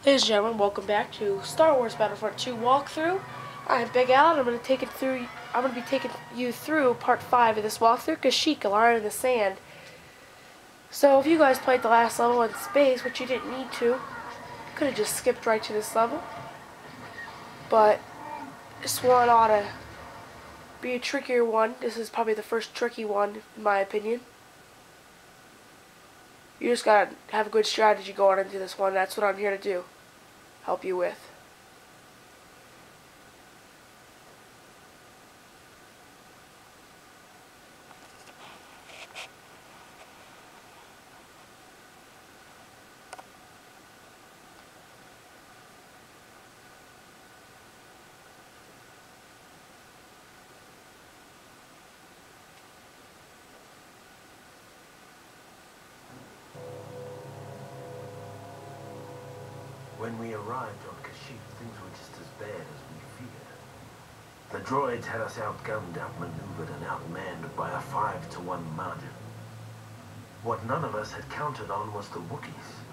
Ladies and gentlemen, welcome back to Star Wars Battlefront 2 walkthrough. I'm Big Al, and I'm going to be taking you through part 5 of this walkthrough, Kashyyyk, a Lion in the Sand. So if you guys played the last level in space, which you didn't need to, could have just skipped right to this level. But this one ought to be a trickier one. This is probably the first tricky one, in my opinion. You just gotta have a good strategy going into this one. That's what I'm here to do. Help you with. When we arrived on Kashyyyk, things were just as bad as we feared. The droids had us outgunned, outmaneuvered, and outmanned by a 5-to-1 margin. What none of us had counted on was the Wookiees.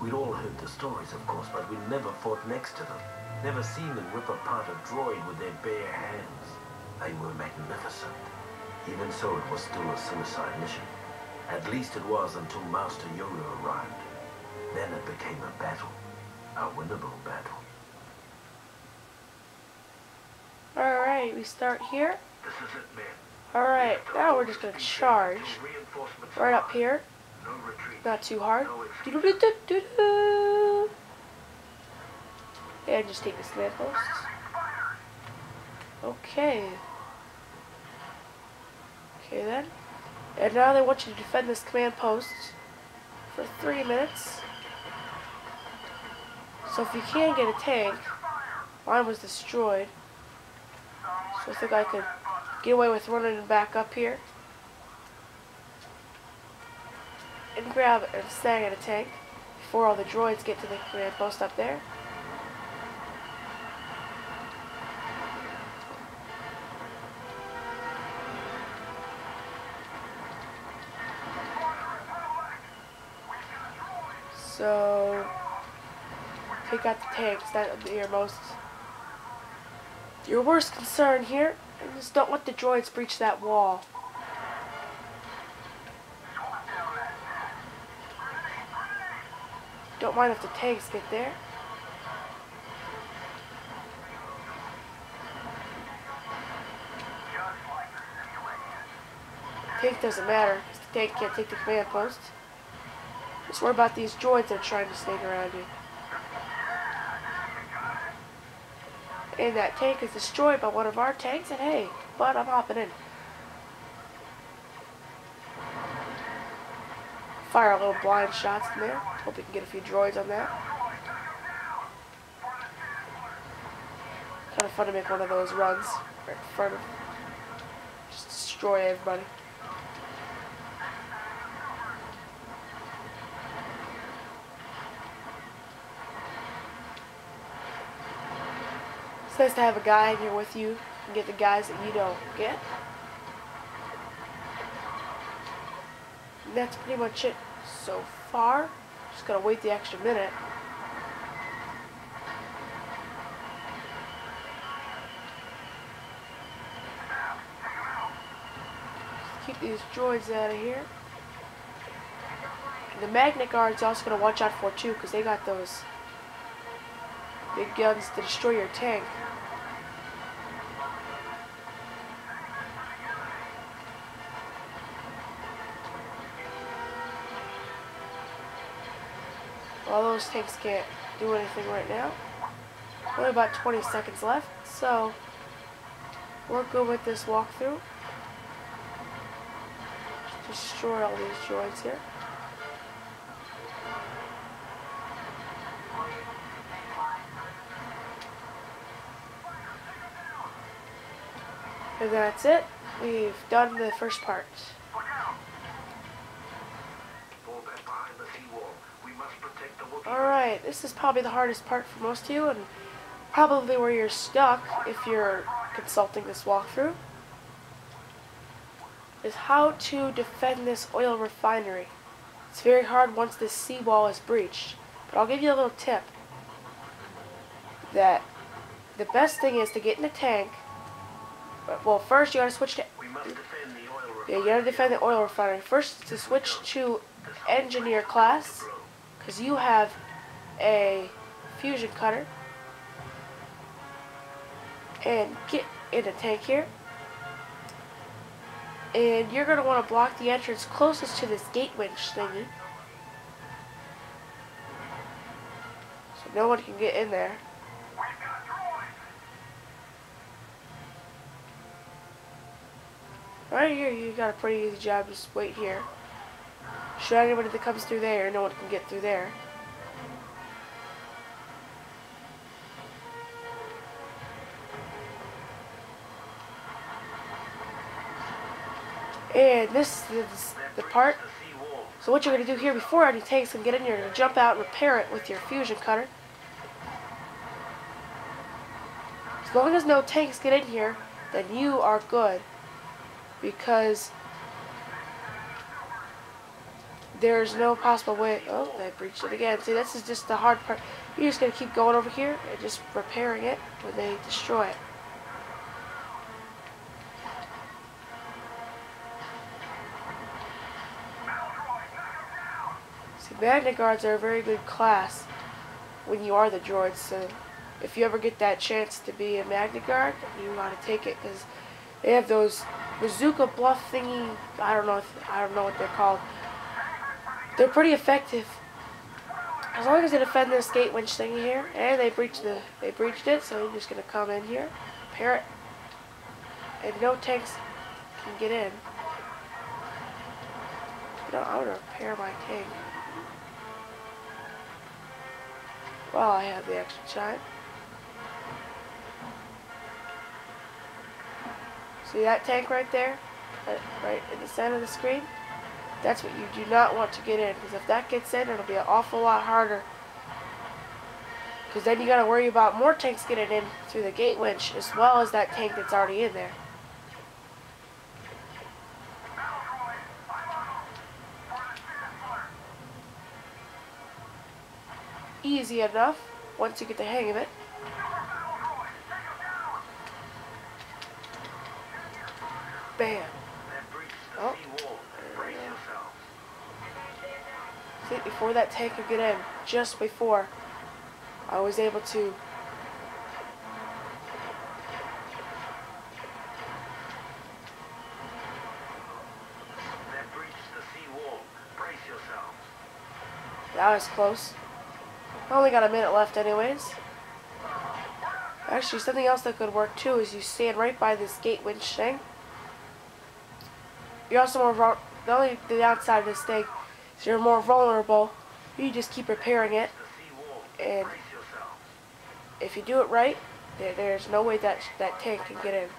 We'd all heard the stories, of course, but we'd never fought next to them. Never seen them rip apart a droid with their bare hands. They were magnificent. Even so, it was still a suicide mission. At least it was until Master Yoda arrived. Then it became a battle. A winnable battle. Alright, we start here. This is it, man. Alright, now we're just going to charge. Right up here. No retreat. Not too hard. No and just take the command posts. Okay. Okay then. And now they want you to defend this command post for 3 minutes. So if you can get a tank, mine was destroyed. So I think I could get away with running back up here and grab and snag at a tank before all the droids get to the command post up there. So take out the tanks. That would be your worst concern here. And just don't let the droids breach that wall. Don't mind if the tanks get there. Tank doesn't matter, because the tank can't take the command post. Just worry about these droids that are trying to sneak around you. And that tank is destroyed by one of our tanks, and hey, but I'm hopping in. Fire a little blind shots in there. Hope we can get a few droids on that. Kind of fun to make one of those runs right in front of. Just destroy everybody. It's nice to have a guy here with you and get the guys that you don't get. And that's pretty much it so far. Just gotta wait the extra minute. Just keep these droids out of here. And the Magnet Guard's also gonna watch out for too, because they got those big guns to destroy your tank. Well, those tanks can't do anything right now. Only about 20 seconds left, so we're good with this walkthrough. Just destroy all these droids here. And that's it. We've done the first part. Alright, this is probably the hardest part for most of you, and probably where you're stuck if you're consulting this walkthrough, is how to defend this oil refinery. It's very hard once this seawall is breached, but I'll give you a little tip. that the best thing is to get in the tank. Well, first you gotta switch to. We must defend the oil Yeah, you gotta defend the oil refinery. First, to switch to engineer class, because you have a fusion cutter. And get in the tank here. And you're gonna want to block the entrance closest to this gate winch thingy, so no one can get in there. Right here, you got a pretty easy job. Just wait here. Shoot anybody that comes through there. No one can get through there. And this is the part. So what you're going to do here before any tanks can get in, you're going to jump out and repair it with your fusion cutter. As long as no tanks get in here, then you are good. Because there's no possible way. Oh, they breached it again. See, this is just the hard part. You're just going to keep going over here and just repairing it when they destroy it. See, Magnet Guards are a very good class when you are the droids, so if you ever get that chance to be a Magnet Guard, you want to take it, because they have those bazooka bluff thingy. I don't know what they're called. They're pretty effective as long as they defend this gate winch thingy here. And they breached it, so you're just gonna come in here, repair it, and no tanks can get in. You know, I want to repair my tank while I have the extra time. See that tank right there? Right in the center of the screen? That's what you do not want to get in, because if that gets in, it'll be an awful lot harder. Because then you gotta worry about more tanks getting in through the gate winch, as well as that tank that's already in there. Easy enough once you get the hang of it. Bam. Oh. See, before that tank could get in, just before, I was able to that was close. I only got a minute left anyways. Actually, something else that could work too is you stand right by this gate winch thing. You're also more the only downside of this thing is you're more vulnerable. You just keep repairing it, and if you do it right, there's no way that tank can get in.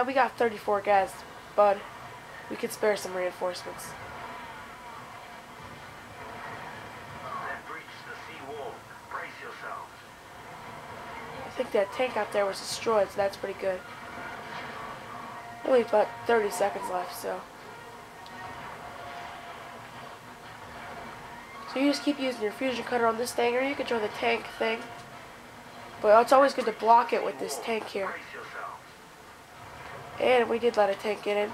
We got 34 guys, bud. We could spare some reinforcements. I think that tank out there was destroyed, so that's pretty good. Only about 30 seconds left, so. So you just keep using your fusion cutter on this thing, or you can throw the tank thing. But it's always good to block it with this tank here. And we did let a tank get in.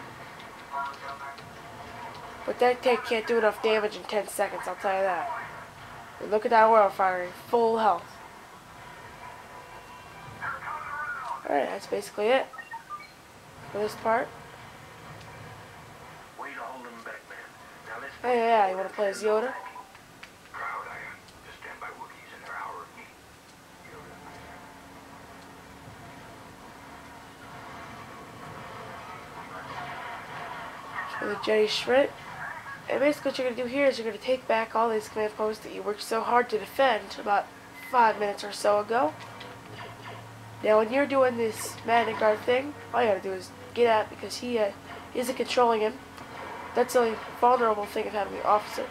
But that tank can't do enough damage in 10 seconds, I'll tell you that. And look at that oil refinery, full health. Alright, that's basically it for this part. Hey, yeah, you want to play as Yoda? For the Jetty Shrimp. And basically what you're going to do here is you're going to take back all these command posts that you worked so hard to defend about 5 minutes or so ago. Now when you're doing this Magnet Guard thing, all you got to do is get out, because he isn't controlling him. That's the only vulnerable thing of having the officer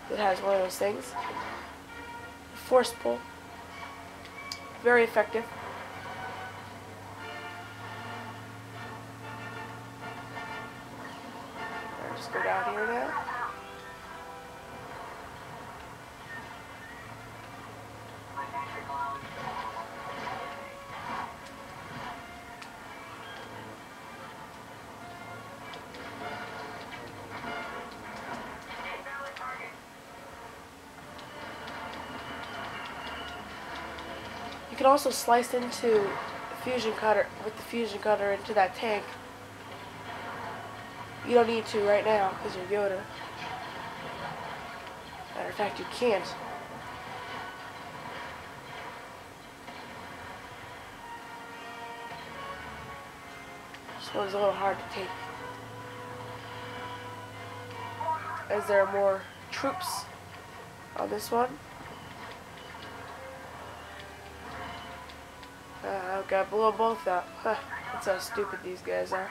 that has one of those things. Force pull. Very effective. Just go down here now. can also slice into the fusion cutter with the fusion cutter into that tank. You don't need to right now because you're Yoda. Matter of fact, you can't. This one's a little hard to take, as there are more troops on this one. Okay, I blew them both up. Huh, that's how stupid these guys are.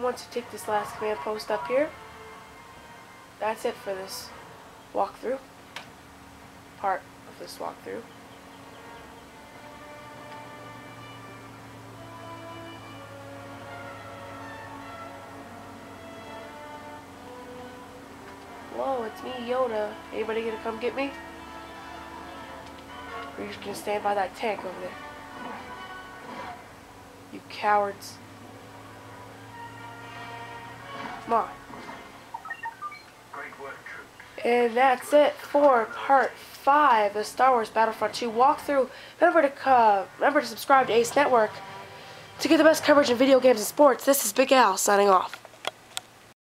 Once you take this last command post up here, that's it for this walkthrough. Part of this walkthrough. Whoa, it's me, Yoda. Anybody gonna come get me? Or are you just gonna stand by that tank over there? You cowards. Come on. Great work, troops. And that's it for part 5 of Star Wars Battlefront 2 walkthrough. Remember to subscribe to Ace Network to get the best coverage in video games and sports. This is Big Al signing off.